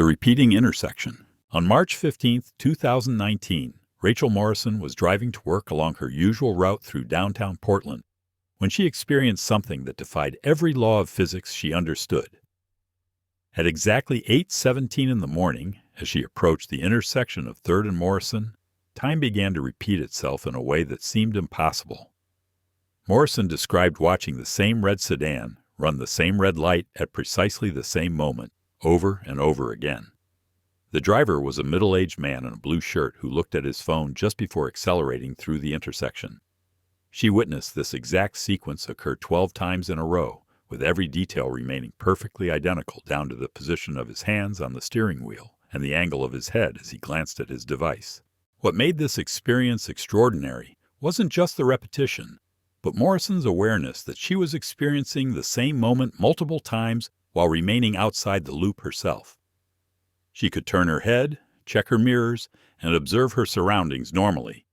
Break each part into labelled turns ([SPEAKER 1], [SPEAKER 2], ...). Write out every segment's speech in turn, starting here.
[SPEAKER 1] The repeating intersection. On March 15, 2019, Rachel Morrison was driving to work along her usual route through downtown Portland when she experienced something that defied every law of physics she understood. At exactly 8:17 in the morning, as she approached the intersection of 3rd and Morrison, time began to repeat itself in a way that seemed impossible. Morrison described watching the same red sedan run the same red light at precisely the same moment, over and over again. The driver was a middle-aged man in a blue shirt who looked at his phone just before accelerating through the intersection. She witnessed this exact sequence occur 12 times in a row, with every detail remaining perfectly identical down to the position of his hands on the steering wheel and the angle of his head as he glanced at his device. What made this experience extraordinary wasn't just the repetition, but Morrison's awareness that she was experiencing the same moment multiple times while remaining outside the loop herself. She could turn her head, check her mirrors, and observe her surroundings normally,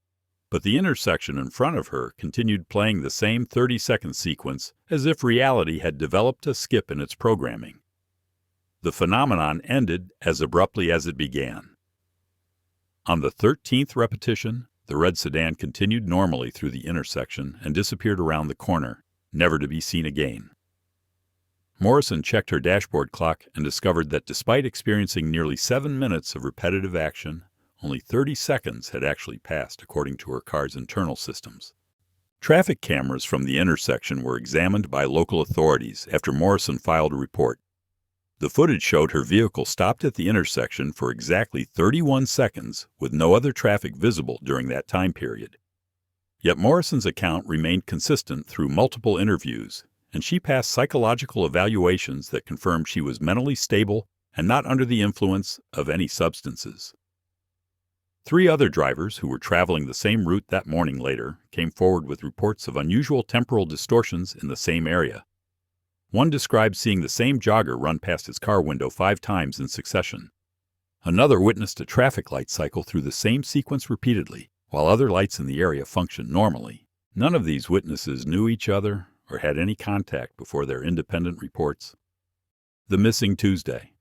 [SPEAKER 1] but the intersection in front of her continued playing the same 30-second sequence as if reality had developed a skip in its programming. The phenomenon ended as abruptly as it began. On the 13th repetition, the red sedan continued normally through the intersection and disappeared around the corner, never to be seen again. Morrison checked her dashboard clock and discovered that despite experiencing nearly 7 minutes of repetitive action, only 30 seconds had actually passed according to her car's internal systems. Traffic cameras from the intersection were examined by local authorities after Morrison filed a report. The footage showed her vehicle stopped at the intersection for exactly 31 seconds with no other traffic visible during that time period. Yet Morrison's account remained consistent through multiple interviews, and she passed psychological evaluations that confirmed she was mentally stable and not under the influence of any substances. 3 other drivers who were traveling the same route that morning later came forward with reports of unusual temporal distortions in the same area. One described seeing the same jogger run past his car window 5 times in succession. Another witnessed a traffic light cycle through the same sequence repeatedly, while other lights in the area functioned normally. None of these witnesses knew each other or had any contact before their independent reports. The missing Tuesday.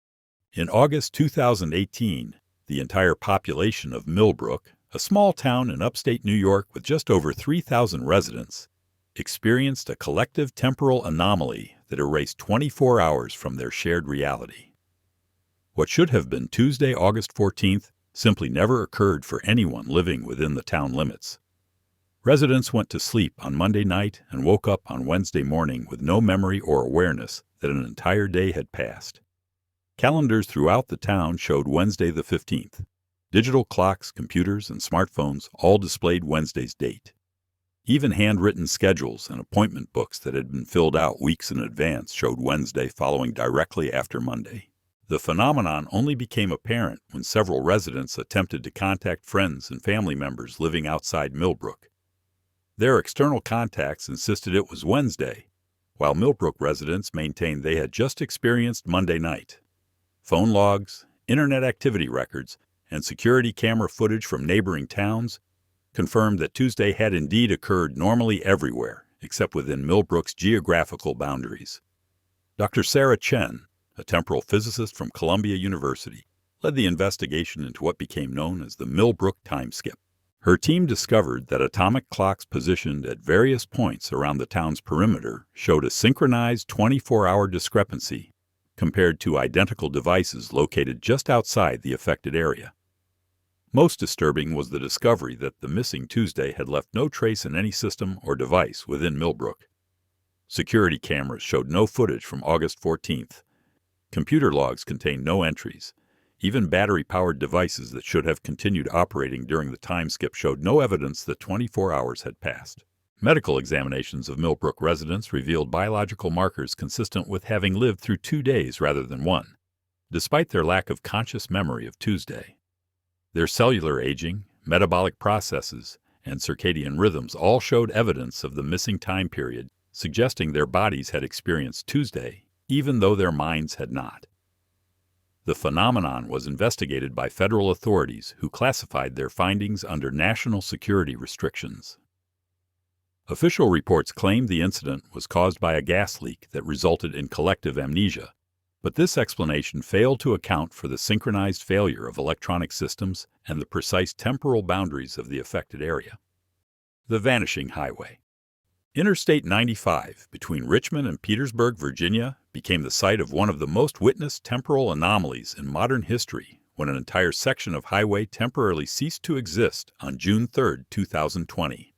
[SPEAKER 1] In August 2018, the entire population of Millbrook, a small town in upstate New York with just over 3,000 residents, experienced a collective temporal anomaly that erased 24 hours from their shared reality. What should have been Tuesday, August 14th, simply never occurred for anyone living within the town limits. Residents went to sleep on Monday night and woke up on Wednesday morning with no memory or awareness that an entire day had passed. Calendars throughout the town showed Wednesday the 15th. Digital clocks, computers, and smartphones all displayed Wednesday's date. Even handwritten schedules and appointment books that had been filled out weeks in advance showed Wednesday following directly after Monday. The phenomenon only became apparent when several residents attempted to contact friends and family members living outside Millbrook. Their external contacts insisted it was Wednesday, while Millbrook residents maintained they had just experienced Monday night. Phone logs, internet activity records, and security camera footage from neighboring towns confirmed that Tuesday had indeed occurred normally everywhere, except within Millbrook's geographical boundaries. Dr. Sarah Chen, a temporal physicist from Columbia University, led the investigation into what became known as the Millbrook time skip. Her team discovered that atomic clocks positioned at various points around the town's perimeter showed a synchronized 24-hour discrepancy compared to identical devices located just outside the affected area. Most disturbing was the discovery that the missing Tuesday had left no trace in any system or device within Millbrook. Security cameras showed no footage from August 14th. Computer logs contained no entries. Even battery-powered devices that should have continued operating during the time skip showed no evidence that 24 hours had passed. Medical examinations of Millbrook residents revealed biological markers consistent with having lived through 2 days rather than 1, despite their lack of conscious memory of Tuesday. Their cellular aging, metabolic processes, and circadian rhythms all showed evidence of the missing time period, suggesting their bodies had experienced Tuesday, even though their minds had not. The phenomenon was investigated by federal authorities who classified their findings under national security restrictions. Official reports claimed the incident was caused by a gas leak that resulted in collective amnesia, But this explanation failed to account for the synchronized failure of electronic systems and the precise temporal boundaries of the affected area. The vanishing highway. Interstate 95 between Richmond and Petersburg, Virginia, became the site of one of the most witnessed temporal anomalies in modern history when an entire section of highway temporarily ceased to exist on June 3, 2020.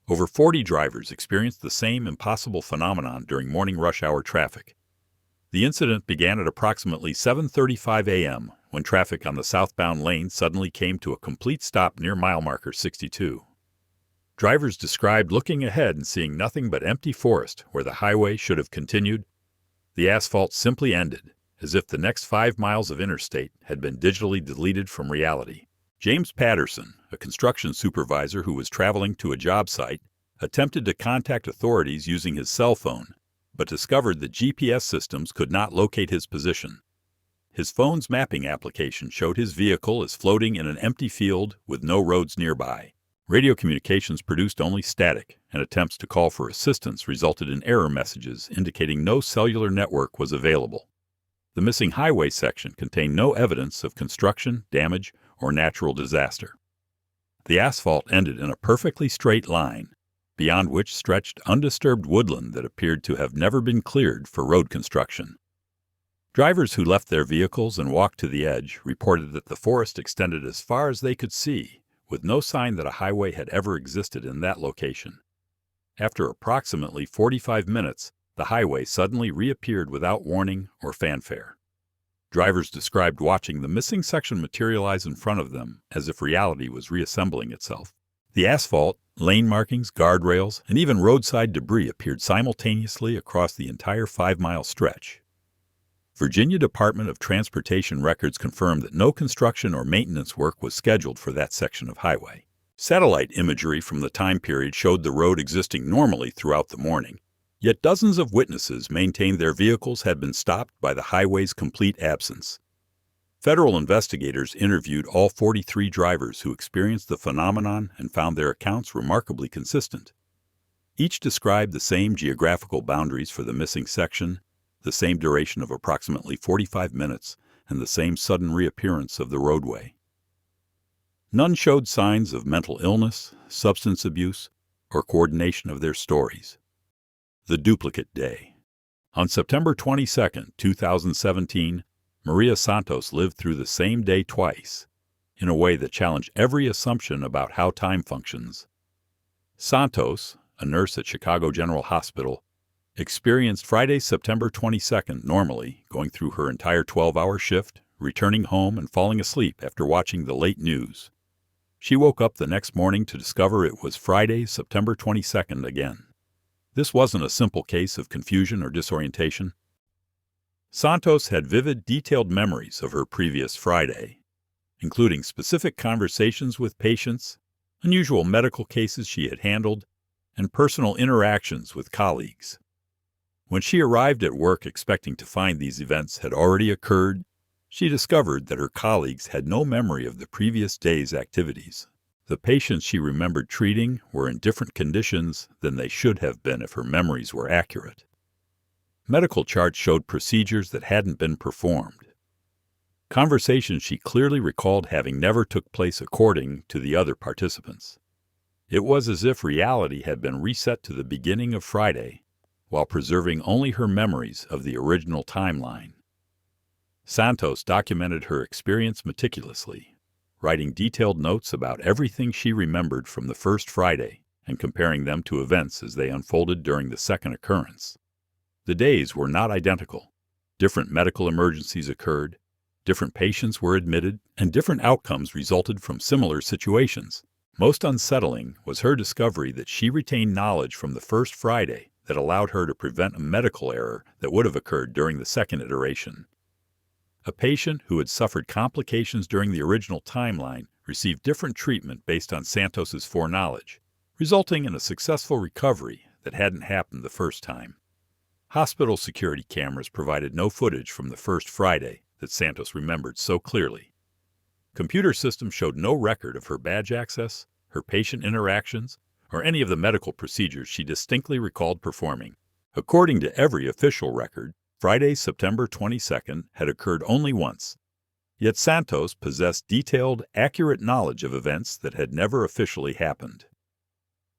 [SPEAKER 1] Over 40 drivers experienced the same impossible phenomenon during morning rush hour traffic. The incident began at approximately 7:35 a.m. when traffic on the southbound lane suddenly came to a complete stop near mile marker 62. Drivers described looking ahead and seeing nothing but empty forest where the highway should have continued. The asphalt simply ended, as if the next 5 miles of interstate had been digitally deleted from reality. James Patterson, a construction supervisor who was traveling to a job site, attempted to contact authorities using his cell phone, but discovered that GPS systems could not locate his position. His phone's mapping application showed his vehicle as floating in an empty field with no roads nearby. Radio communications produced only static, and attempts to call for assistance resulted in error messages indicating no cellular network was available. The missing highway section contained no evidence of construction, damage, or natural disaster. The asphalt ended in a perfectly straight line, beyond which stretched undisturbed woodland that appeared to have never been cleared for road construction. Drivers who left their vehicles and walked to the edge reported that the forest extended as far as they could see, with no sign that a highway had ever existed in that location. After approximately 45 minutes, the highway suddenly reappeared without warning or fanfare. Drivers described watching the missing section materialize in front of them as if reality was reassembling itself. The asphalt, lane markings, guardrails, and even roadside debris appeared simultaneously across the entire 5-mile stretch. Virginia Department of Transportation records confirmed that no construction or maintenance work was scheduled for that section of highway. Satellite imagery from the time period showed the road existing normally throughout the morning, yet dozens of witnesses maintained their vehicles had been stopped by the highway's complete absence. Federal investigators interviewed all 43 drivers who experienced the phenomenon and found their accounts remarkably consistent. Each described the same geographical boundaries for the missing section, the same duration of approximately 45 minutes, and the same sudden reappearance of the roadway. None showed signs of mental illness, substance abuse, or coordination of their stories. The duplicate day. On September 22, 2017, Maria Santos lived through the same day twice, in a way that challenged every assumption about how time functions. Santos, a nurse at Chicago General Hospital, experienced Friday, September 22nd normally, going through her entire 12-hour shift, returning home and falling asleep after watching the late news. She woke up the next morning to discover it was Friday, September 22nd again. This wasn't a simple case of confusion or disorientation. Santos had vivid, detailed memories of her previous Friday, including specific conversations with patients, unusual medical cases she had handled, and personal interactions with colleagues. When she arrived at work expecting to find these events had already occurred, she discovered that her colleagues had no memory of the previous day's activities. The patients she remembered treating were in different conditions than they should have been if her memories were accurate. Medical charts showed procedures that hadn't been performed. Conversations she clearly recalled having never took place according to the other participants. It was as if reality had been reset to the beginning of Friday, while preserving only her memories of the original timeline. Santos documented her experience meticulously, writing detailed notes about everything she remembered from the first Friday and comparing them to events as they unfolded during the second occurrence. The days were not identical. Different medical emergencies occurred, different patients were admitted, and different outcomes resulted from similar situations. Most unsettling was her discovery that she retained knowledge from the first Friday that allowed her to prevent a medical error that would have occurred during the second iteration. A patient who had suffered complications during the original timeline received different treatment based on Santos's foreknowledge, resulting in a successful recovery that hadn't happened the first time. Hospital security cameras provided no footage from the first Friday that Santos remembered so clearly. Computer systems showed no record of her badge access, her patient interactions, or any of the medical procedures she distinctly recalled performing. According to every official record, Friday, September 22nd, had occurred only once. Yet Santos possessed detailed, accurate knowledge of events that had never officially happened.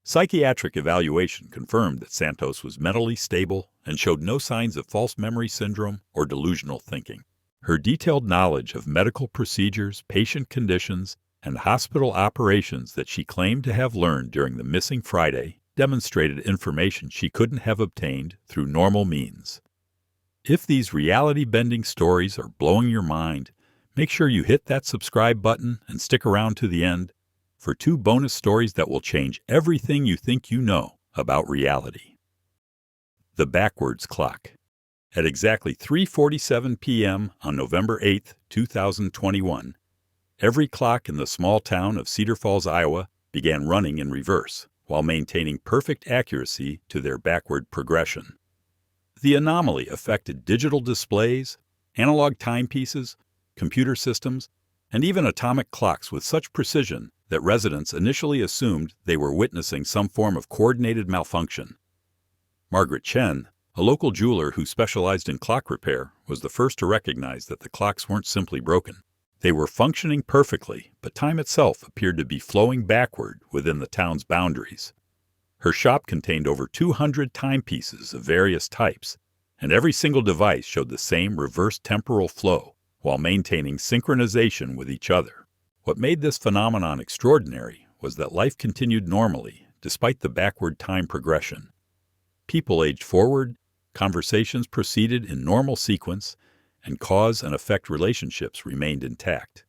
[SPEAKER 1] Psychiatric evaluation confirmed that Santos was mentally stable and showed no signs of false memory syndrome or delusional thinking. Her detailed knowledge of medical procedures, patient conditions, and hospital operations that she claimed to have learned during the missing Friday demonstrated information she couldn't have obtained through normal means. If these reality-bending stories are blowing your mind, make sure you hit that subscribe button and stick around to the end for 2 bonus stories that will change everything you think you know about reality. The Backwards Clock. At exactly 3:47 p.m. on November 8, 2021, every clock in the small town of Cedar Falls, Iowa, began running in reverse while maintaining perfect accuracy to their backward progression. The anomaly affected digital displays, analog timepieces, computer systems, and even atomic clocks with such precision that residents initially assumed they were witnessing some form of coordinated malfunction. Margaret Chen, a local jeweler who specialized in clock repair, was the first to recognize that the clocks weren't simply broken. They were functioning perfectly, but time itself appeared to be flowing backward within the town's boundaries. Her shop contained over 200 timepieces of various types, and every single device showed the same reverse temporal flow while maintaining synchronization with each other. What made this phenomenon extraordinary was that life continued normally despite the backward time progression. People aged forward, conversations proceeded in normal sequence, and cause and effect relationships remained intact.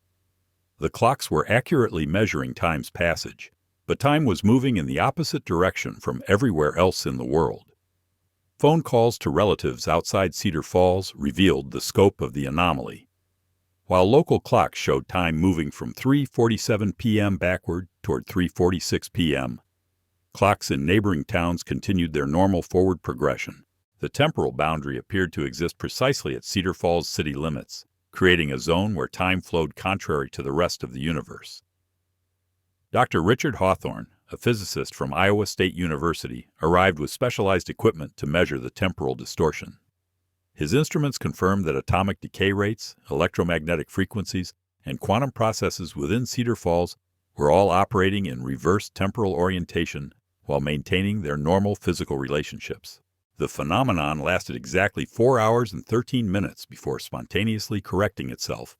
[SPEAKER 1] The clocks were accurately measuring time's passage, but time was moving in the opposite direction from everywhere else in the world. Phone calls to relatives outside Cedar Falls revealed the scope of the anomaly. While local clocks showed time moving from 3:47 p.m. backward toward 3:46 p.m., clocks in neighboring towns continued their normal forward progression. The temporal boundary appeared to exist precisely at Cedar Falls city limits, creating a zone where time flowed contrary to the rest of the universe. Dr. Richard Hawthorne, a physicist from Iowa State University, arrived with specialized equipment to measure the temporal distortion. His instruments confirmed that atomic decay rates, electromagnetic frequencies, and quantum processes within Cedar Falls were all operating in reverse temporal orientation while maintaining their normal physical relationships. The phenomenon lasted exactly 4 hours and 13 minutes before spontaneously correcting itself.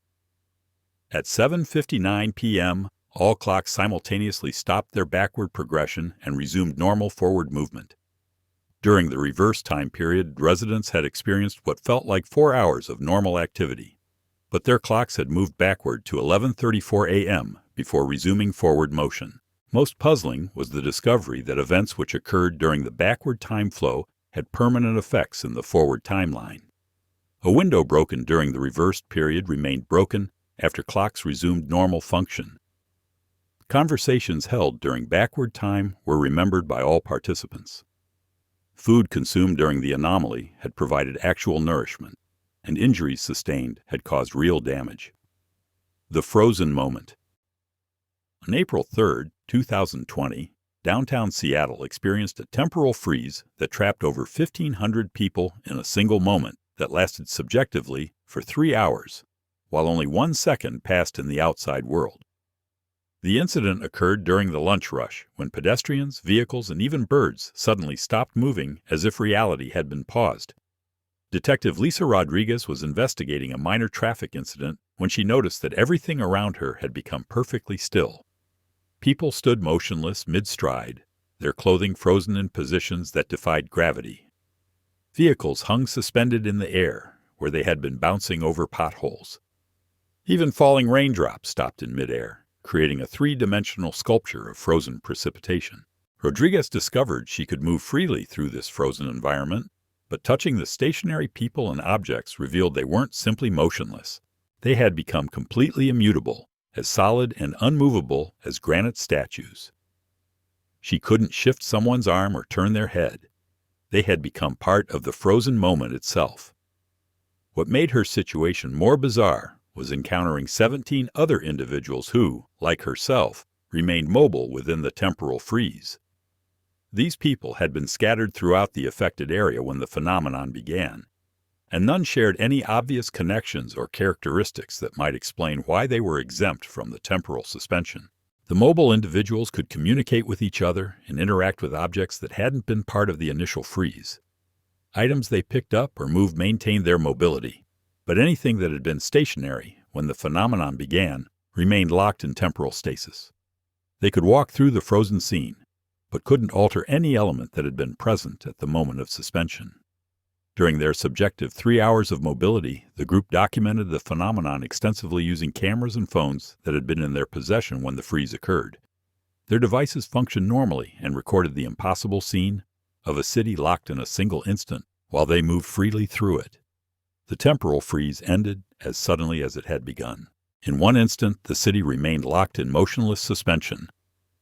[SPEAKER 1] At 7:59 p.m., all clocks simultaneously stopped their backward progression and resumed normal forward movement. During the reverse time period, residents had experienced what felt like 4 hours of normal activity, but their clocks had moved backward to 11:34 a.m. before resuming forward motion. Most puzzling was the discovery that events which occurred during the backward time flow had permanent effects in the forward timeline. A window broken during the reversed period remained broken after clocks resumed normal function. Conversations held during backward time were remembered by all participants. Food consumed during the anomaly had provided actual nourishment, and injuries sustained had caused real damage. The Frozen Moment. On April 3, 2020, downtown Seattle experienced a temporal freeze that trapped over 1,500 people in a single moment that lasted subjectively for 3 hours, while only 1 second passed in the outside world. The incident occurred during the lunch rush, when pedestrians, vehicles, and even birds suddenly stopped moving as if reality had been paused. Detective Lisa Rodriguez was investigating a minor traffic incident when she noticed that everything around her had become perfectly still. People stood motionless mid-stride, their clothing frozen in positions that defied gravity. Vehicles hung suspended in the air, where they had been bouncing over potholes. Even falling raindrops stopped in midair, creating a 3-dimensional sculpture of frozen precipitation. Rodriguez discovered she could move freely through this frozen environment, but touching the stationary people and objects revealed they weren't simply motionless. They had become completely immutable, as solid and unmovable as granite statues. She couldn't shift someone's arm or turn their head. They had become part of the frozen moment itself. What made her situation more bizarre was encountering 17 other individuals who, like herself, remained mobile within the temporal freeze. These people had been scattered throughout the affected area when the phenomenon began. and none shared any obvious connections or characteristics that might explain why they were exempt from the temporal suspension. The mobile individuals could communicate with each other and interact with objects that hadn't been part of the initial freeze. Items they picked up or moved maintained their mobility, but anything that had been stationary when the phenomenon began remained locked in temporal stasis. They could walk through the frozen scene, but couldn't alter any element that had been present at the moment of suspension. During their subjective 3 hours of mobility, the group documented the phenomenon extensively using cameras and phones that had been in their possession when the freeze occurred. Their devices functioned normally and recorded the impossible scene of a city locked in a single instant while they moved freely through it. The temporal freeze ended as suddenly as it had begun. In one instant, the city remained locked in motionless suspension,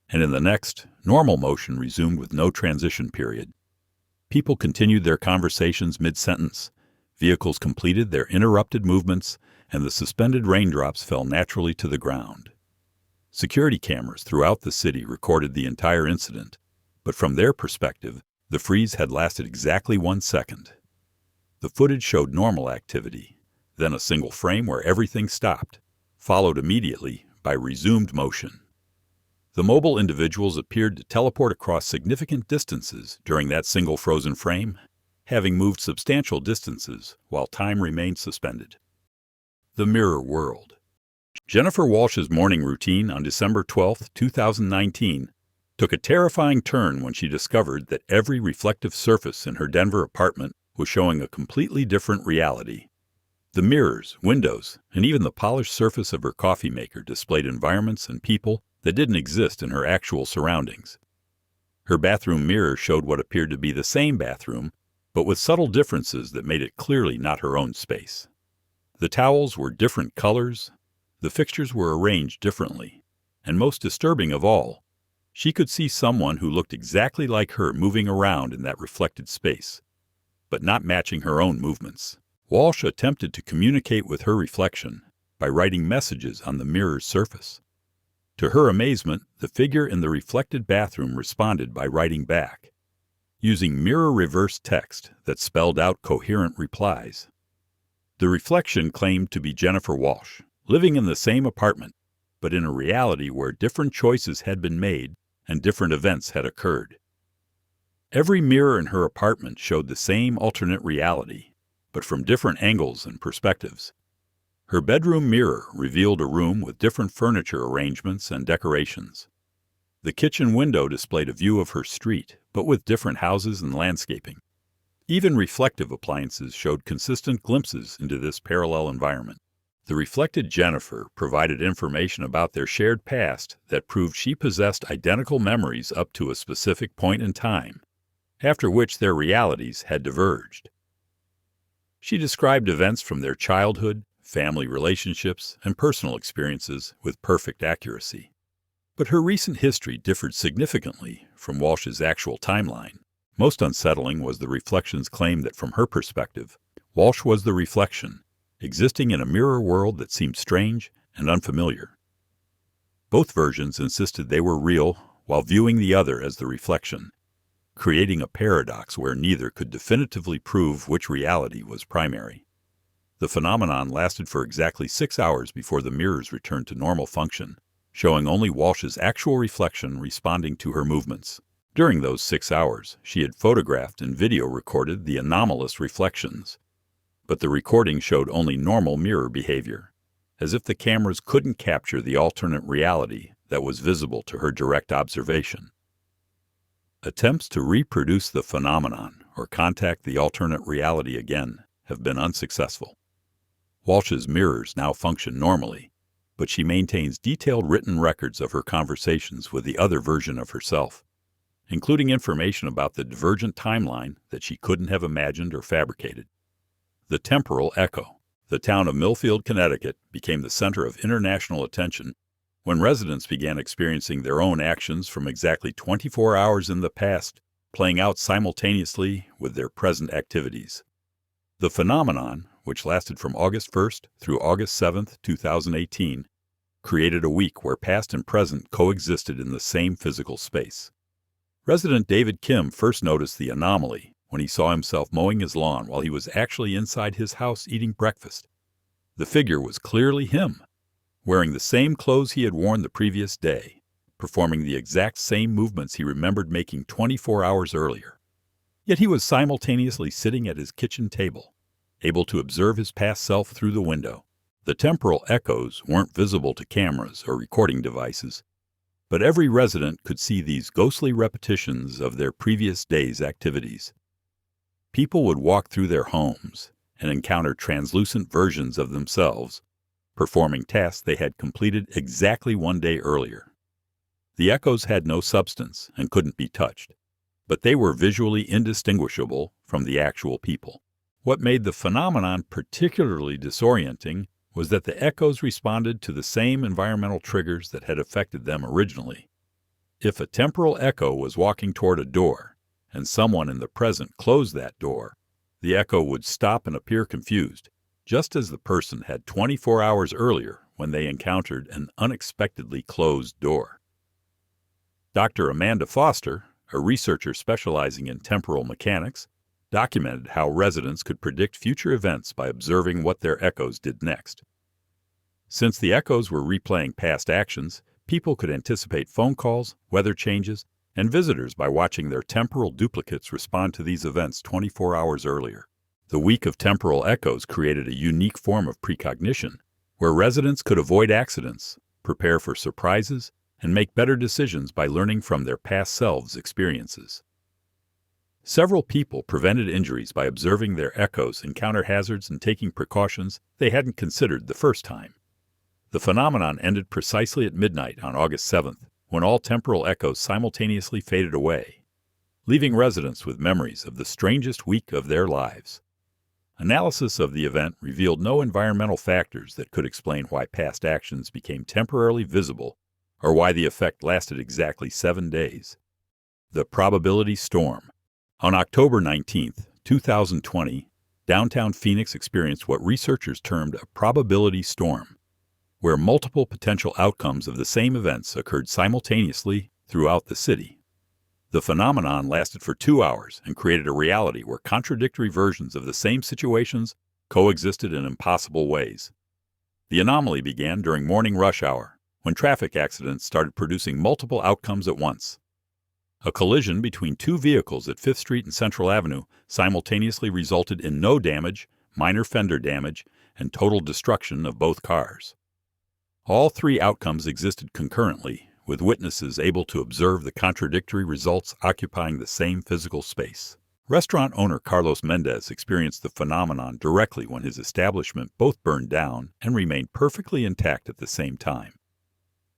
[SPEAKER 1] and in the next, normal motion resumed with no transition period. People continued their conversations mid-sentence, vehicles completed their interrupted movements, and the suspended raindrops fell naturally to the ground. Security cameras throughout the city recorded the entire incident, but from their perspective, the freeze had lasted exactly 1 second. The footage showed normal activity, then a single frame where everything stopped, followed immediately by resumed motion. The mobile individuals appeared to teleport across significant distances during that single frozen frame, having moved substantial distances while time remained suspended. The mirror world. Jennifer Walsh's morning routine on December 12, 2019, took a terrifying turn when she discovered that every reflective surface in her Denver apartment was showing a completely different reality. The mirrors, windows, and even the polished surface of her coffee maker displayed environments and people that didn't exist in her actual surroundings. Her bathroom mirror showed what appeared to be the same bathroom, but with subtle differences that made it clearly not her own space. The towels were different colors, the fixtures were arranged differently, and most disturbing of all, she could see someone who looked exactly like her moving around in that reflected space, but not matching her own movements. Walsh attempted to communicate with her reflection by writing messages on the mirror's surface. To her amazement, the figure in the reflected bathroom responded by writing back, using mirror reverse text that spelled out coherent replies. The reflection claimed to be Jennifer Walsh, living in the same apartment, but in a reality where different choices had been made and different events had occurred. Every mirror in her apartment showed the same alternate reality, but from different angles and perspectives. Her bedroom mirror revealed a room with different furniture arrangements and decorations. The kitchen window displayed a view of her street, but with different houses and landscaping. Even reflective appliances showed consistent glimpses into this parallel environment. The reflected Jennifer provided information about their shared past that proved she possessed identical memories up to a specific point in time, after which their realities had diverged. She described events from their childhood, family relationships, and personal experiences with perfect accuracy. But her recent history differed significantly from Walsh's actual timeline. Most unsettling was the reflection's claim that from her perspective, Walsh was the reflection, existing in a mirror world that seemed strange and unfamiliar. Both versions insisted they were real while viewing the other as the reflection, creating a paradox where neither could definitively prove which reality was primary. The phenomenon lasted for exactly 6 hours before the mirrors returned to normal function, showing only Walsh's actual reflection responding to her movements. During those 6 hours, she had photographed and video recorded the anomalous reflections, but the recording showed only normal mirror behavior, as if the cameras couldn't capture the alternate reality that was visible to her direct observation. Attempts to reproduce the phenomenon or contact the alternate reality again have been unsuccessful. Walsh's mirrors now function normally, but she maintains detailed written records of her conversations with the other version of herself, including information about the divergent timeline that she couldn't have imagined or fabricated. The temporal echo. The town of Millfield, Connecticut, became the center of international attention when residents began experiencing their own actions from exactly 24 hours in the past, playing out simultaneously with their present activities. The phenomenon, which lasted from August 1st through August 7th, 2018, created a week where past and present coexisted in the same physical space. Resident David Kim first noticed the anomaly when he saw himself mowing his lawn while he was actually inside his house eating breakfast. The figure was clearly him, wearing the same clothes he had worn the previous day, performing the exact same movements he remembered making 24 hours earlier. Yet he was simultaneously sitting at his kitchen table, able to observe his past self through the window. The temporal echoes weren't visible to cameras or recording devices, but every resident could see these ghostly repetitions of their previous day's activities. People would walk through their homes and encounter translucent versions of themselves, performing tasks they had completed exactly one day earlier. The echoes had no substance and couldn't be touched, but they were visually indistinguishable from the actual people. What made the phenomenon particularly disorienting was that the echoes responded to the same environmental triggers that had affected them originally. If a temporal echo was walking toward a door, and someone in the present closed that door, the echo would stop and appear confused, just as the person had 24 hours earlier when they encountered an unexpectedly closed door. Dr. Amanda Foster, a researcher specializing in temporal mechanics, documented how residents could predict future events by observing what their echoes did next. Since the echoes were replaying past actions, people could anticipate phone calls, weather changes, and visitors by watching their temporal duplicates respond to these events 24 hours earlier. The week of temporal echoes created a unique form of precognition, where residents could avoid accidents, prepare for surprises, and make better decisions by learning from their past selves' experiences. Several people prevented injuries by observing their echoes encounter hazards and taking precautions they hadn't considered the first time. The phenomenon ended precisely at midnight on August 7th, when all temporal echoes simultaneously faded away, leaving residents with memories of the strangest week of their lives. Analysis of the event revealed no environmental factors that could explain why past actions became temporarily visible or why the effect lasted exactly 7 days. The probability storm. On October 19, 2020, downtown Phoenix experienced what researchers termed a probability storm, where multiple potential outcomes of the same events occurred simultaneously throughout the city. The phenomenon lasted for 2 hours and created a reality where contradictory versions of the same situations coexisted in impossible ways. The anomaly began during morning rush hour, when traffic accidents started producing multiple outcomes at once. A collision between two vehicles at 5th Street and Central Avenue simultaneously resulted in no damage, minor fender damage, and total destruction of both cars. All three outcomes existed concurrently, with witnesses able to observe the contradictory results occupying the same physical space. Restaurant owner Carlos Mendez experienced the phenomenon directly when his establishment both burned down and remained perfectly intact at the same time.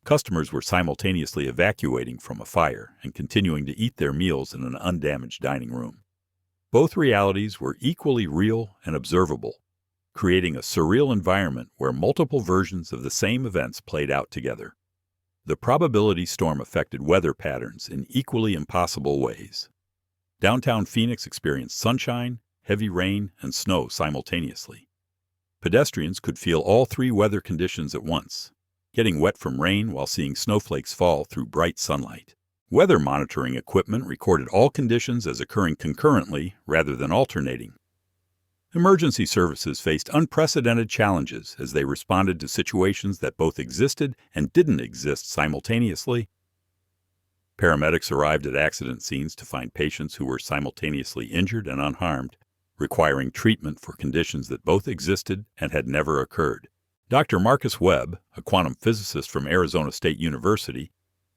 [SPEAKER 1] Customers were simultaneously evacuating from a fire and continuing to eat their meals in an undamaged dining room. Both realities were equally real and observable, creating a surreal environment where multiple versions of the same events played out together. The probability storm affected weather patterns in equally impossible ways. Downtown Phoenix experienced sunshine, heavy rain, and snow simultaneously. Pedestrians could feel all three weather conditions at once, getting wet from rain while seeing snowflakes fall through bright sunlight. Weather monitoring equipment recorded all conditions as occurring concurrently rather than alternating. Emergency services faced unprecedented challenges as they responded to situations that both existed and didn't exist simultaneously. Paramedics arrived at accident scenes to find patients who were simultaneously injured and unharmed, requiring treatment for conditions that both existed and had never occurred. Dr. Marcus Webb, a quantum physicist from Arizona State University,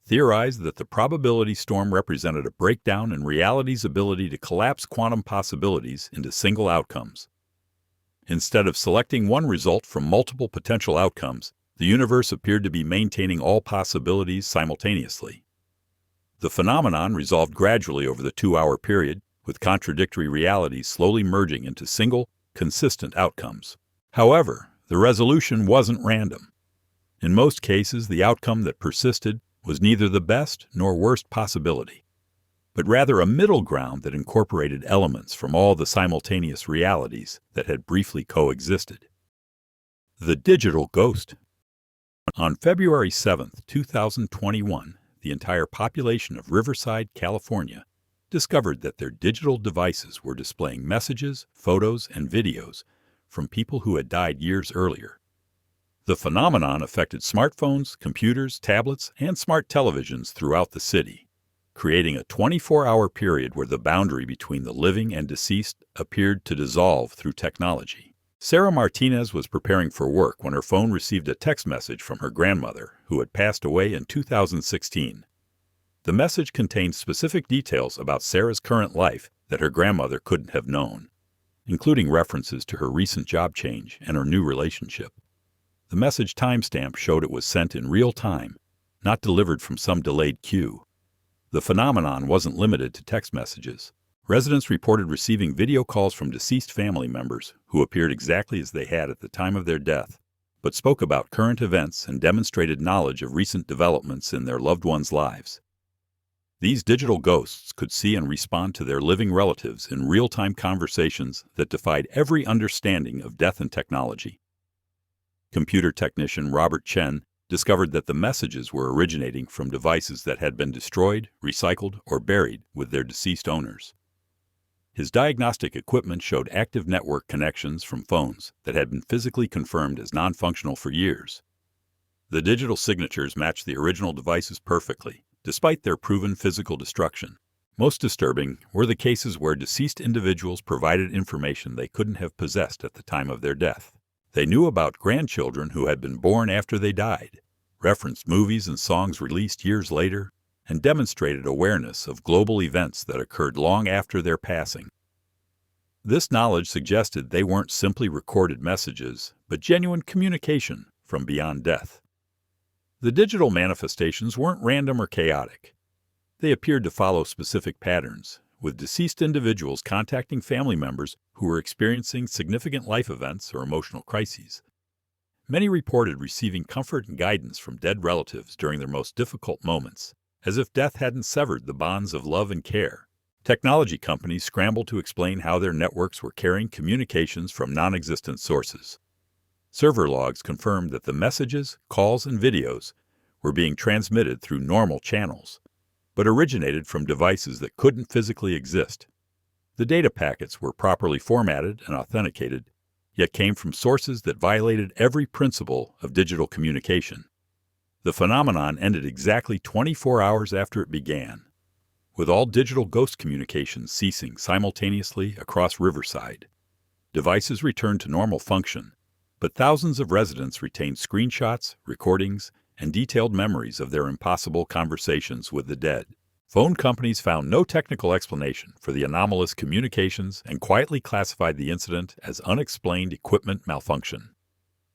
[SPEAKER 1] theorized that the probability storm represented a breakdown in reality's ability to collapse quantum possibilities into single outcomes. Instead of selecting one result from multiple potential outcomes, the universe appeared to be maintaining all possibilities simultaneously. The phenomenon resolved gradually over the 2-hour period, with contradictory realities slowly merging into single, consistent outcomes. However, the resolution wasn't random. In most cases, the outcome that persisted was neither the best nor worst possibility, but rather a middle ground that incorporated elements from all the simultaneous realities that had briefly coexisted. The digital ghost. On February 7, 2021, the entire population of Riverside, California, discovered that their digital devices were displaying messages, photos, and videos from people who had died years earlier. The phenomenon affected smartphones, computers, tablets, and smart televisions throughout the city, creating a 24-hour period where the boundary between the living and deceased appeared to dissolve through technology. Sarah Martinez was preparing for work when her phone received a text message from her grandmother, who had passed away in 2016. The message contained specific details about Sarah's current life that her grandmother couldn't have known, including references to her recent job change and her new relationship. The message timestamp showed it was sent in real time, not delivered from some delayed queue. The phenomenon wasn't limited to text messages. Residents reported receiving video calls from deceased family members who appeared exactly as they had at the time of their death, but spoke about current events and demonstrated knowledge of recent developments in their loved ones' lives. These digital ghosts could see and respond to their living relatives in real-time conversations that defied every understanding of death and technology. Computer technician Robert Chen discovered that the messages were originating from devices that had been destroyed, recycled, or buried with their deceased owners. His diagnostic equipment showed active network connections from phones that had been physically confirmed as non-functional for years. The digital signatures matched the original devices perfectly, despite their proven physical destruction. Most disturbing were the cases where deceased individuals provided information they couldn't have possessed at the time of their death. They knew about grandchildren who had been born after they died, referenced movies and songs released years later, and demonstrated awareness of global events that occurred long after their passing. This knowledge suggested they weren't simply recorded messages, but genuine communication from beyond death. The digital manifestations weren't random or chaotic. They appeared to follow specific patterns, with deceased individuals contacting family members who were experiencing significant life events or emotional crises. Many reported receiving comfort and guidance from dead relatives during their most difficult moments, as if death hadn't severed the bonds of love and care. Technology companies scrambled to explain how their networks were carrying communications from non-existent sources. Server logs confirmed that the messages, calls, and videos were being transmitted through normal channels, but originated from devices that couldn't physically exist. The data packets were properly formatted and authenticated, yet came from sources that violated every principle of digital communication. The phenomenon ended exactly 24 hours after it began, with all digital ghost communications ceasing simultaneously across Riverside. Devices returned to normal function, but thousands of residents retained screenshots, recordings, and detailed memories of their impossible conversations with the dead. Phone companies found no technical explanation for the anomalous communications and quietly classified the incident as unexplained equipment malfunction.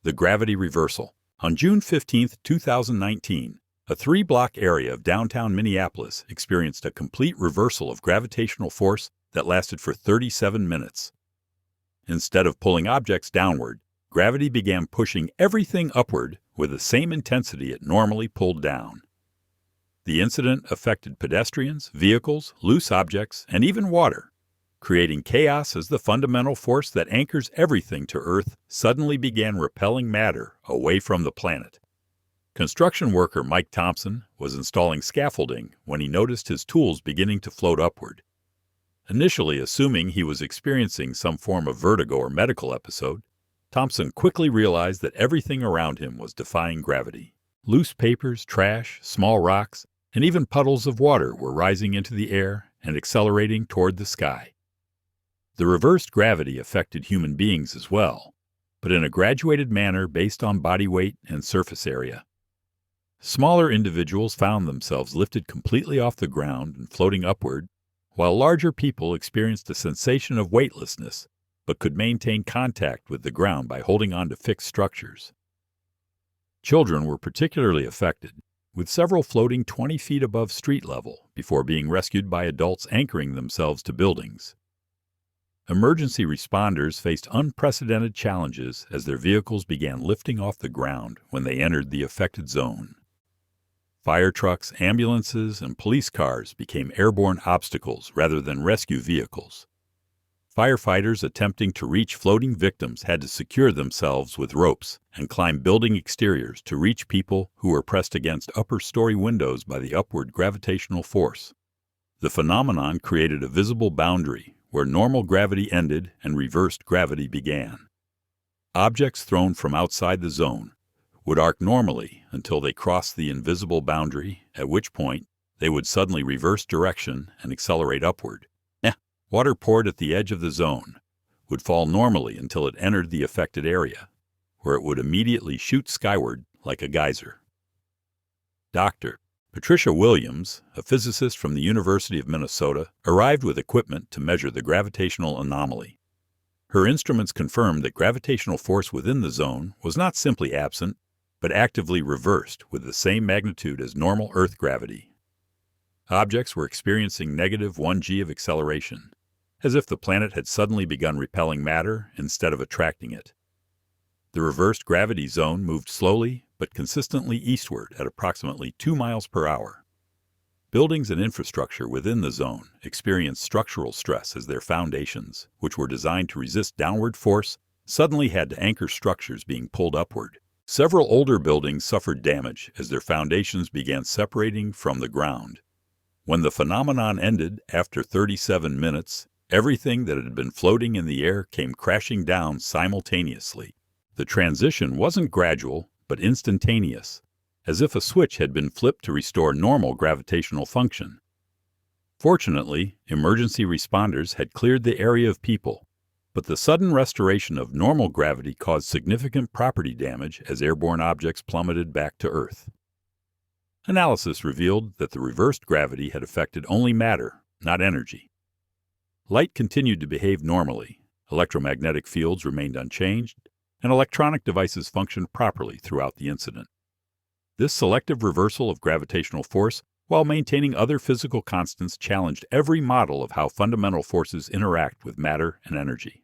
[SPEAKER 1] The gravity reversal. On June 15, 2019, a 3-block area of downtown Minneapolis experienced a complete reversal of gravitational force that lasted for 37 minutes. Instead of pulling objects downward, gravity began pushing everything upward with the same intensity it normally pulled down. The incident affected pedestrians, vehicles, loose objects, and even water, creating chaos as the fundamental force that anchors everything to Earth suddenly began repelling matter away from the planet. Construction worker Mike Thompson was installing scaffolding when he noticed his tools beginning to float upward. Initially assuming he was experiencing some form of vertigo or medical episode, Thompson quickly realized that everything around him was defying gravity. Loose papers, trash, small rocks, and even puddles of water were rising into the air and accelerating toward the sky. The reversed gravity affected human beings as well, but in a graduated manner based on body weight and surface area. Smaller individuals found themselves lifted completely off the ground and floating upward, while larger people experienced a sensation of weightlessness, but could maintain contact with the ground by holding on to fixed structures. Children were particularly affected, with several floating 20 feet above street level before being rescued by adults anchoring themselves to buildings. Emergency responders faced unprecedented challenges as their vehicles began lifting off the ground when they entered the affected zone. Fire trucks, ambulances, and police cars became airborne obstacles rather than rescue vehicles. Firefighters attempting to reach floating victims had to secure themselves with ropes and climb building exteriors to reach people who were pressed against upper-story windows by the upward gravitational force. The phenomenon created a visible boundary where normal gravity ended and reversed gravity began. Objects thrown from outside the zone would arc normally until they crossed the invisible boundary, at which point they would suddenly reverse direction and accelerate upward. Water poured at the edge of the zone would fall normally until it entered the affected area, where it would immediately shoot skyward like a geyser. Dr. Patricia Williams, a physicist from the University of Minnesota, arrived with equipment to measure the gravitational anomaly. Her instruments confirmed that gravitational force within the zone was not simply absent, but actively reversed with the same magnitude as normal Earth gravity. Objects were experiencing negative 1g of acceleration, as if the planet had suddenly begun repelling matter instead of attracting it. The reversed gravity zone moved slowly but consistently eastward at approximately 2 miles per hour. Buildings and infrastructure within the zone experienced structural stress as their foundations, which were designed to resist downward force, suddenly had to anchor structures being pulled upward. Several older buildings suffered damage as their foundations began separating from the ground. When the phenomenon ended after 37 minutes, everything that had been floating in the air came crashing down simultaneously. The transition wasn't gradual, but instantaneous, as if a switch had been flipped to restore normal gravitational function. Fortunately, emergency responders had cleared the area of people, but the sudden restoration of normal gravity caused significant property damage as airborne objects plummeted back to Earth. Analysis revealed that the reversed gravity had affected only matter, not energy. Light continued to behave normally, electromagnetic fields remained unchanged, and electronic devices functioned properly throughout the incident. This selective reversal of gravitational force, while maintaining other physical constants, challenged every model of how fundamental forces interact with matter and energy.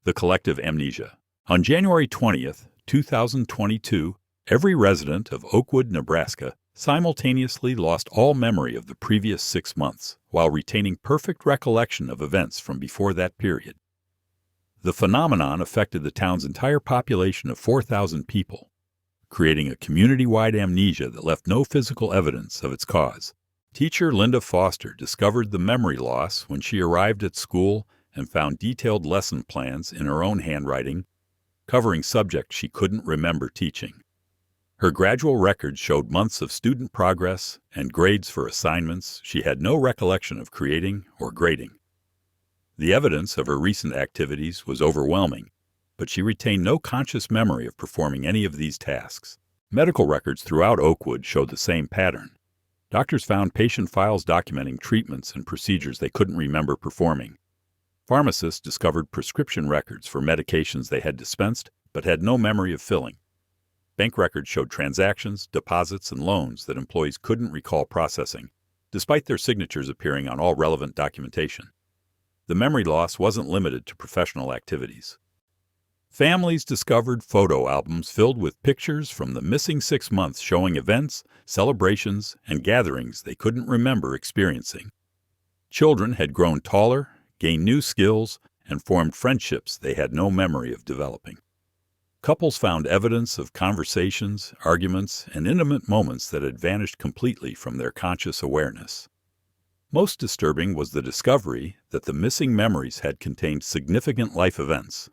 [SPEAKER 1] The collective amnesia. On January 20th, 2022, every resident of Oakwood, Nebraska, simultaneously lost all memory of the previous 6 months, while retaining perfect recollection of events from before that period. The phenomenon affected the town's entire population of 4,000 people, creating a community-wide amnesia that left no physical evidence of its cause. Teacher Linda Foster discovered the memory loss when she arrived at school and found detailed lesson plans in her own handwriting, covering subjects she couldn't remember teaching. Her gradual record showed months of student progress and grades for assignments she had no recollection of creating or grading. The evidence of her recent activities was overwhelming, but she retained no conscious memory of performing any of these tasks. Medical records throughout Oakwood showed the same pattern. Doctors found patient files documenting treatments and procedures they couldn't remember performing. Pharmacists discovered prescription records for medications they had dispensed but had no memory of filling. Bank records showed transactions, deposits, and loans that employees couldn't recall processing, despite their signatures appearing on all relevant documentation. The memory loss wasn't limited to professional activities. Families discovered photo albums filled with pictures from the missing 6 months showing events, celebrations, and gatherings they couldn't remember experiencing. Children had grown taller, gained new skills, and formed friendships they had no memory of developing. Couples found evidence of conversations, arguments, and intimate moments that had vanished completely from their conscious awareness. Most disturbing was the discovery that the missing memories had contained significant life events.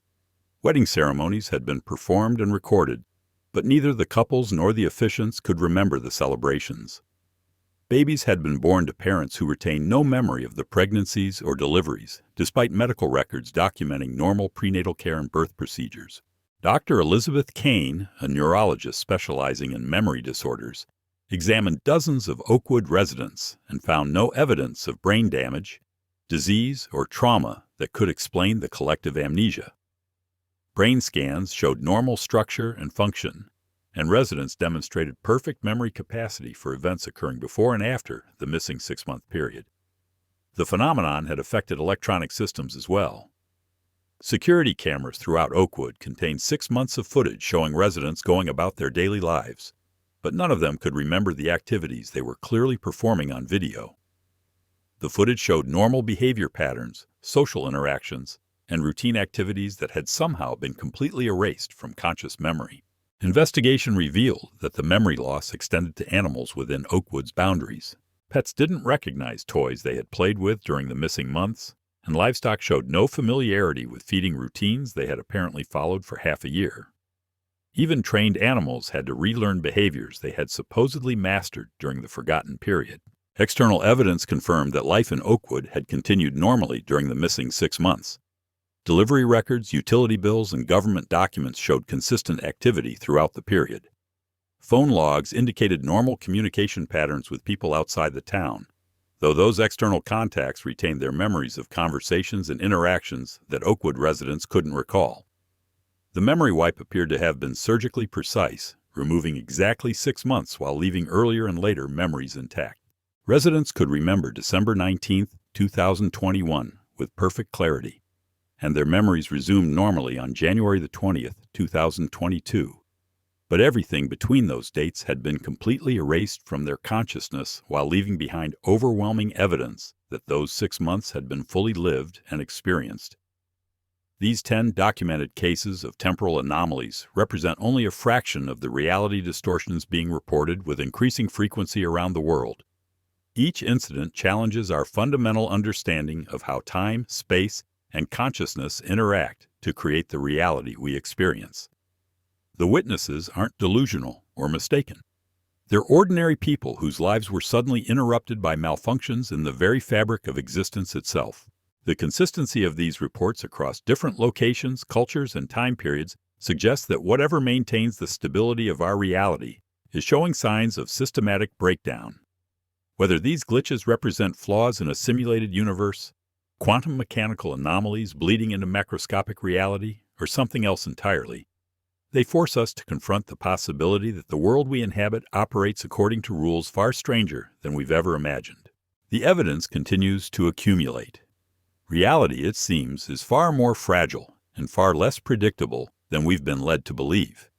[SPEAKER 1] Wedding ceremonies had been performed and recorded, but neither the couples nor the officiants could remember the celebrations. Babies had been born to parents who retained no memory of the pregnancies or deliveries, despite medical records documenting normal prenatal care and birth procedures. Dr. Elizabeth Kane, a neurologist specializing in memory disorders, examined dozens of Oakwood residents and found no evidence of brain damage, disease, or trauma that could explain the collective amnesia. Brain scans showed normal structure and function, and residents demonstrated perfect memory capacity for events occurring before and after the missing 6-month period. The phenomenon had affected electronic systems as well. Security cameras throughout Oakwood contained 6 months of footage showing residents going about their daily lives, but none of them could remember the activities they were clearly performing on video. The footage showed normal behavior patterns, social interactions, and routine activities that had somehow been completely erased from conscious memory. Investigation revealed that the memory loss extended to animals within Oakwood's boundaries. Pets didn't recognize toys they had played with during the missing months, and livestock showed no familiarity with feeding routines they had apparently followed for half a year. Even trained animals had to relearn behaviors they had supposedly mastered during the forgotten period. External evidence confirmed that life in Oakwood had continued normally during the missing 6 months. Delivery records, utility bills, and government documents showed consistent activity throughout the period. Phone logs indicated normal communication patterns with people outside the town, though those external contacts retained their memories of conversations and interactions that Oakwood residents couldn't recall. The memory wipe appeared to have been surgically precise, removing exactly 6 months while leaving earlier and later memories intact. Residents could remember December 19, 2021, with perfect clarity, and their memories resumed normally on January 20, 2022. But everything between those dates had been completely erased from their consciousness while leaving behind overwhelming evidence that those 6 months had been fully lived and experienced. These 10 documented cases of temporal anomalies represent only a fraction of the reality distortions being reported with increasing frequency around the world. Each incident challenges our fundamental understanding of how time, space, and consciousness interact to create the reality we experience. The witnesses aren't delusional or mistaken. They're ordinary people whose lives were suddenly interrupted by malfunctions in the very fabric of existence itself. The consistency of these reports across different locations, cultures, and time periods suggests that whatever maintains the stability of our reality is showing signs of systematic breakdown. Whether these glitches represent flaws in a simulated universe, quantum mechanical anomalies bleeding into macroscopic reality, or something else entirely, they force us to confront the possibility that the world we inhabit operates according to rules far stranger than we've ever imagined. The evidence continues to accumulate. Reality, it seems, is far more fragile and far less predictable than we've been led to believe.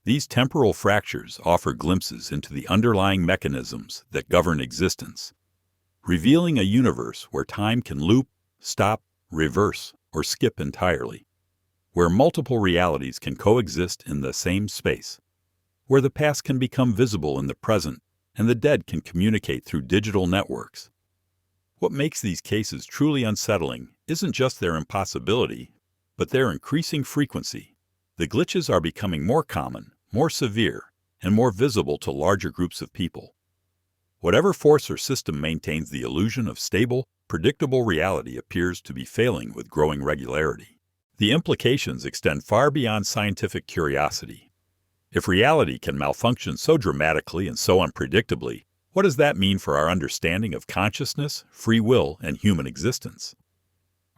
[SPEAKER 1] These temporal fractures offer glimpses into the underlying mechanisms that govern existence, revealing a universe where time can loop, stop, reverse, or skip entirely, where multiple realities can coexist in the same space, where the past can become visible in the present and the dead can communicate through digital networks. What makes these cases truly unsettling isn't just their impossibility, but their increasing frequency. The glitches are becoming more common, more severe, and more visible to larger groups of people. Whatever force or system maintains the illusion of stable, predictable reality appears to be failing with growing regularity. The implications extend far beyond scientific curiosity. If reality can malfunction so dramatically and so unpredictably, what does that mean for our understanding of consciousness, free will, and human existence?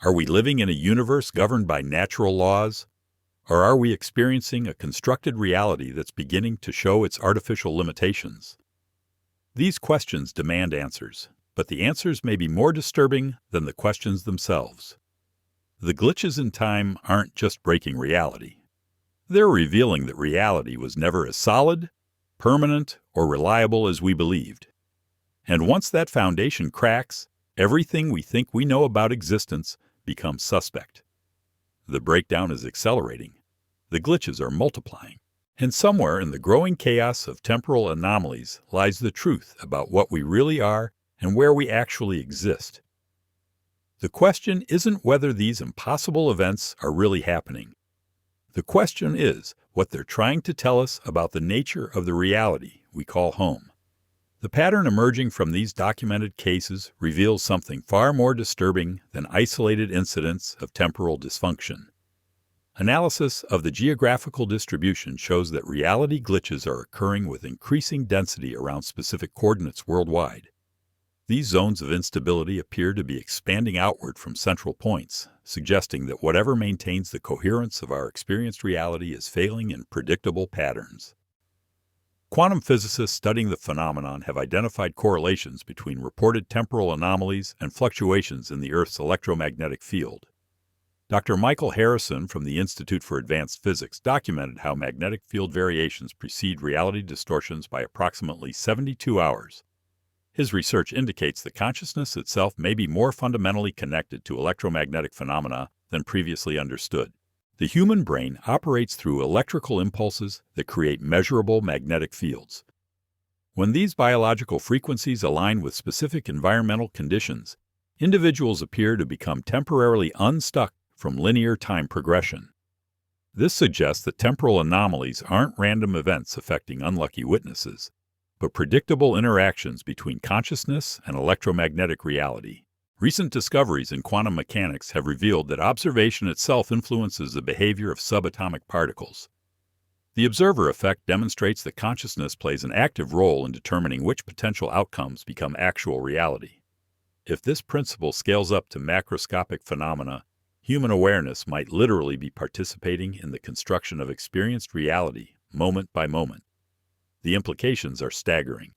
[SPEAKER 1] Are we living in a universe governed by natural laws, or are we experiencing a constructed reality that's beginning to show its artificial limitations? These questions demand answers, but the answers may be more disturbing than the questions themselves. The glitches in time aren't just breaking reality. They're revealing that reality was never as solid, permanent, or reliable as we believed. And once that foundation cracks, everything we think we know about existence becomes suspect. The breakdown is accelerating. The glitches are multiplying. And somewhere in the growing chaos of temporal anomalies lies the truth about what we really are and where we actually exist. The question isn't whether these impossible events are really happening. The question is what they're trying to tell us about the nature of the reality we call home. The pattern emerging from these documented cases reveals something far more disturbing than isolated incidents of temporal dysfunction. Analysis of the geographical distribution shows that reality glitches are occurring with increasing density around specific coordinates worldwide. These zones of instability appear to be expanding outward from central points, suggesting that whatever maintains the coherence of our experienced reality is failing in predictable patterns. Quantum physicists studying the phenomenon have identified correlations between reported temporal anomalies and fluctuations in the Earth's electromagnetic field. Dr. Michael Harrison from the Institute for Advanced Physics documented how magnetic field variations precede reality distortions by approximately 72 hours. His research indicates that consciousness itself may be more fundamentally connected to electromagnetic phenomena than previously understood. The human brain operates through electrical impulses that create measurable magnetic fields. When these biological frequencies align with specific environmental conditions, individuals appear to become temporarily unstuck from linear time progression. This suggests that temporal anomalies aren't random events affecting unlucky witnesses, but predictable interactions between consciousness and electromagnetic reality. Recent discoveries in quantum mechanics have revealed that observation itself influences the behavior of subatomic particles. The observer effect demonstrates that consciousness plays an active role in determining which potential outcomes become actual reality. If this principle scales up to macroscopic phenomena, human awareness might literally be participating in the construction of experienced reality, moment by moment. The implications are staggering.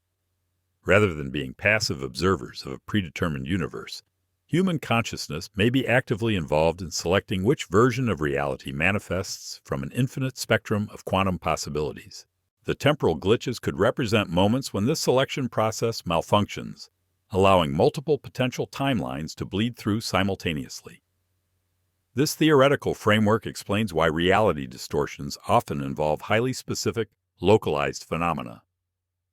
[SPEAKER 1] Rather than being passive observers of a predetermined universe, human consciousness may be actively involved in selecting which version of reality manifests from an infinite spectrum of quantum possibilities. The temporal glitches could represent moments when this selection process malfunctions, allowing multiple potential timelines to bleed through simultaneously. This theoretical framework explains why reality distortions often involve highly specific, localized phenomena.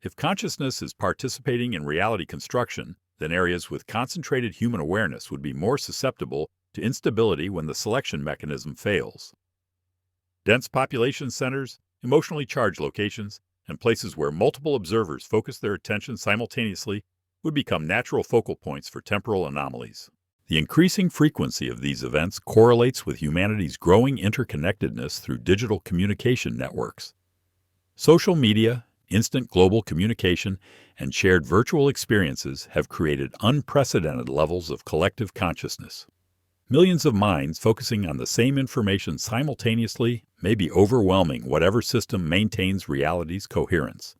[SPEAKER 1] If consciousness is participating in reality construction, then areas with concentrated human awareness would be more susceptible to instability when the selection mechanism fails. Dense population centers, emotionally charged locations, and places where multiple observers focus their attention simultaneously would become natural focal points for temporal anomalies. The increasing frequency of these events correlates with humanity's growing interconnectedness through digital communication networks. Social media, instant global communication, and shared virtual experiences have created unprecedented levels of collective consciousness. Millions of minds focusing on the same information simultaneously may be overwhelming whatever system maintains reality's coherence.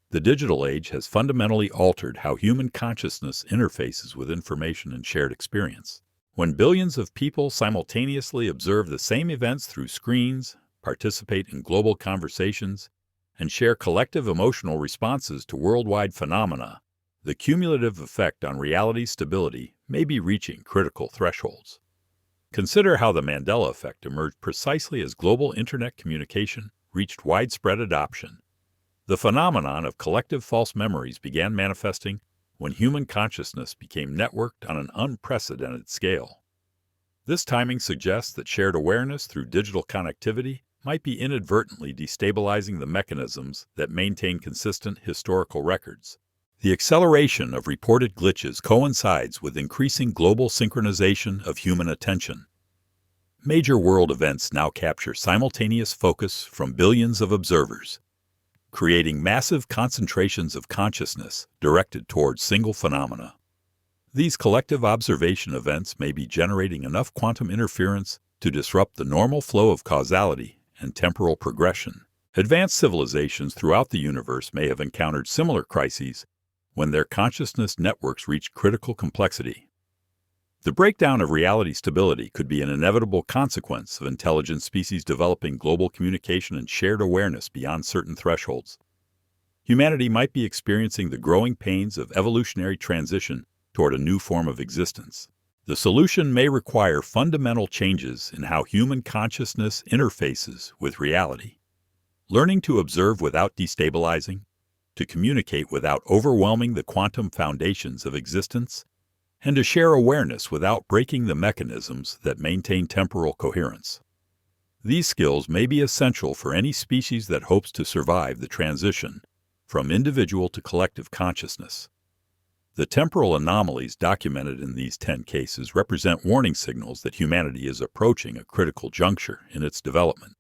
[SPEAKER 1] The digital age has fundamentally altered how human consciousness interfaces with information and shared experience. When billions of people simultaneously observe the same events through screens, participate in global conversations, and share collective emotional responses to worldwide phenomena, the cumulative effect on reality's stability may be reaching critical thresholds. Consider how the Mandela effect emerged precisely as global internet communication reached widespread adoption. The phenomenon of collective false memories began manifesting when human consciousness became networked on an unprecedented scale. This timing suggests that shared awareness through digital connectivity might be inadvertently destabilizing the mechanisms that maintain consistent historical records. The acceleration of reported glitches coincides with increasing global synchronization of human attention. Major world events now capture simultaneous focus from billions of observers, creating massive concentrations of consciousness directed towards single phenomena. These collective observation events may be generating enough quantum interference to disrupt the normal flow of causality and temporal progression. Advanced civilizations throughout the universe may have encountered similar crises when their consciousness networks reached critical complexity. The breakdown of reality stability could be an inevitable consequence of intelligent species developing global communication and shared awareness beyond certain thresholds. Humanity might be experiencing the growing pains of evolutionary transition toward a new form of existence. The solution may require fundamental changes in how human consciousness interfaces with reality. Learning to observe without destabilizing, to communicate without overwhelming the quantum foundations of existence, and to share awareness without breaking the mechanisms that maintain temporal coherence. These skills may be essential for any species that hopes to survive the transition from individual to collective consciousness. The temporal anomalies documented in these 10 cases represent warning signals that humanity is approaching a critical juncture in its development.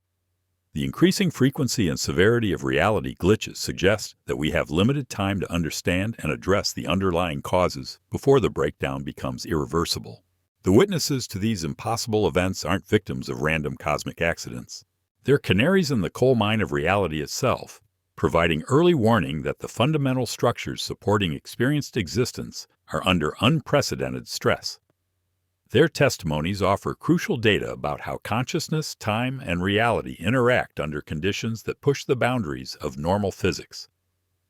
[SPEAKER 1] The increasing frequency and severity of reality glitches suggest that we have limited time to understand and address the underlying causes before the breakdown becomes irreversible. The witnesses to these impossible events aren't victims of random cosmic accidents. They're canaries in the coal mine of reality itself, providing early warning that the fundamental structures supporting experienced existence are under unprecedented stress. Their testimonies offer crucial data about how consciousness, time, and reality interact under conditions that push the boundaries of normal physics.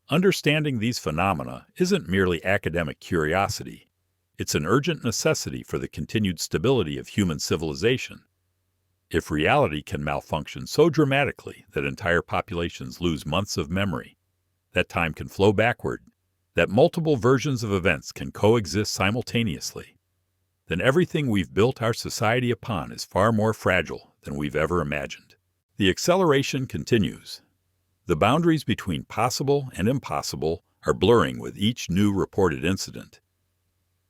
[SPEAKER 1] Understanding these phenomena isn't merely academic curiosity. It's an urgent necessity for the continued stability of human civilization. If reality can malfunction so dramatically that entire populations lose months of memory, that time can flow backward, that multiple versions of events can coexist simultaneously, then everything we've built our society upon is far more fragile than we've ever imagined. The acceleration continues. The boundaries between possible and impossible are blurring with each new reported incident.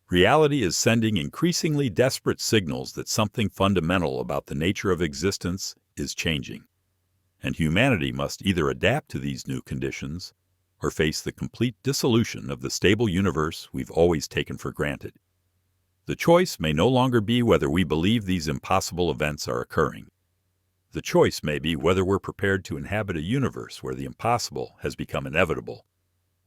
[SPEAKER 1] Reality is sending increasingly desperate signals that something fundamental about the nature of existence is changing, and humanity must either adapt to these new conditions or face the complete dissolution of the stable universe we've always taken for granted. The choice may no longer be whether we believe these impossible events are occurring. The choice may be whether we're prepared to inhabit a universe where the impossible has become inevitable,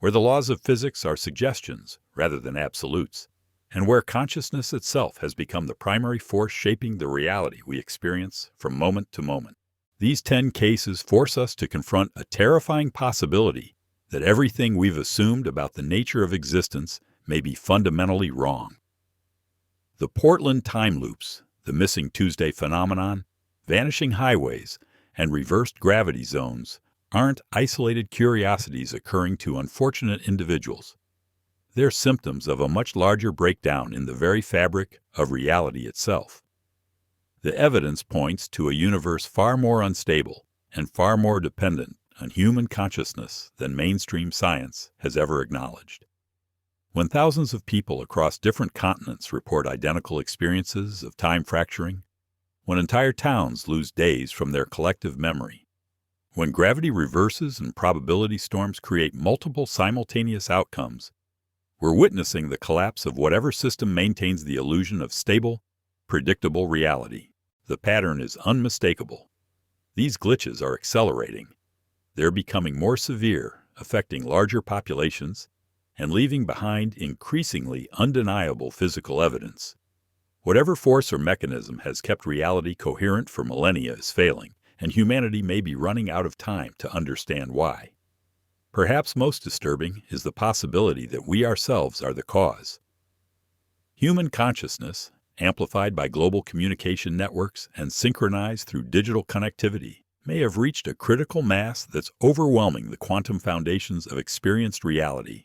[SPEAKER 1] where the laws of physics are suggestions rather than absolutes, and where consciousness itself has become the primary force shaping the reality we experience from moment to moment. These 10 cases force us to confront a terrifying possibility that everything we've assumed about the nature of existence may be fundamentally wrong. The Portland time loops, the missing Tuesday phenomenon, vanishing highways, and reversed gravity zones aren't isolated curiosities occurring to unfortunate individuals. They're symptoms of a much larger breakdown in the very fabric of reality itself. The evidence points to a universe far more unstable and far more dependent on human consciousness than mainstream science has ever acknowledged. When thousands of people across different continents report identical experiences of time fracturing, when entire towns lose days from their collective memory, when gravity reverses and probability storms create multiple simultaneous outcomes, we're witnessing the collapse of whatever system maintains the illusion of stable, predictable reality. The pattern is unmistakable. These glitches are accelerating. They're becoming more severe, affecting larger populations, and leaving behind increasingly undeniable physical evidence. Whatever force or mechanism has kept reality coherent for millennia is failing, and humanity may be running out of time to understand why. Perhaps most disturbing is the possibility that we ourselves are the cause. Human consciousness, amplified by global communication networks and synchronized through digital connectivity, may have reached a critical mass that's overwhelming the quantum foundations of experienced reality.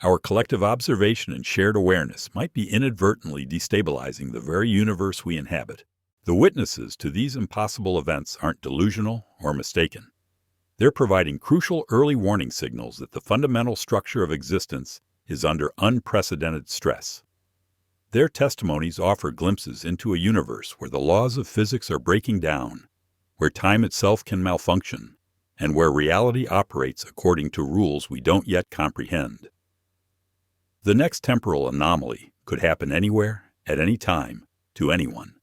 [SPEAKER 1] Our collective observation and shared awareness might be inadvertently destabilizing the very universe we inhabit. The witnesses to these impossible events aren't delusional or mistaken. They're providing crucial early warning signals that the fundamental structure of existence is under unprecedented stress. Their testimonies offer glimpses into a universe where the laws of physics are breaking down, where time itself can malfunction, and where reality operates according to rules we don't yet comprehend. The next temporal anomaly could happen anywhere, at any time, to anyone.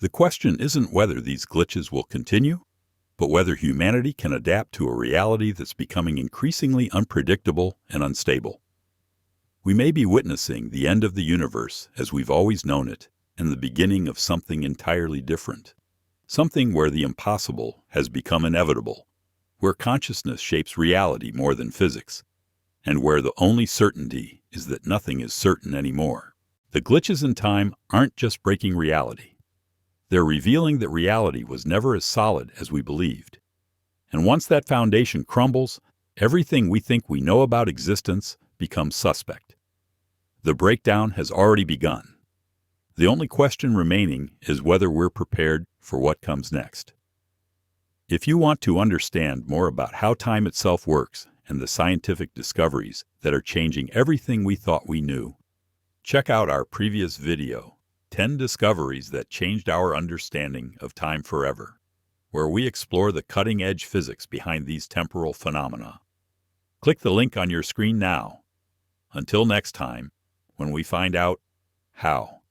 [SPEAKER 1] The question isn't whether these glitches will continue, but whether humanity can adapt to a reality that's becoming increasingly unpredictable and unstable. We may be witnessing the end of the universe as we've always known it, and the beginning of something entirely different. Something where the impossible has become inevitable, where consciousness shapes reality more than physics, and where the only certainty is that nothing is certain anymore. The glitches in time aren't just breaking reality. They're revealing that reality was never as solid as we believed. And once that foundation crumbles, everything we think we know about existence becomes suspect. The breakdown has already begun. The only question remaining is whether we're prepared for what comes next. If you want to understand more about how time itself works and the scientific discoveries that are changing everything we thought we knew, check out our previous video, 10 Discoveries That Changed Our Understanding of Time Forever, where we explore the cutting-edge physics behind these temporal phenomena. Click the link on your screen now. Until next time, when we find out how.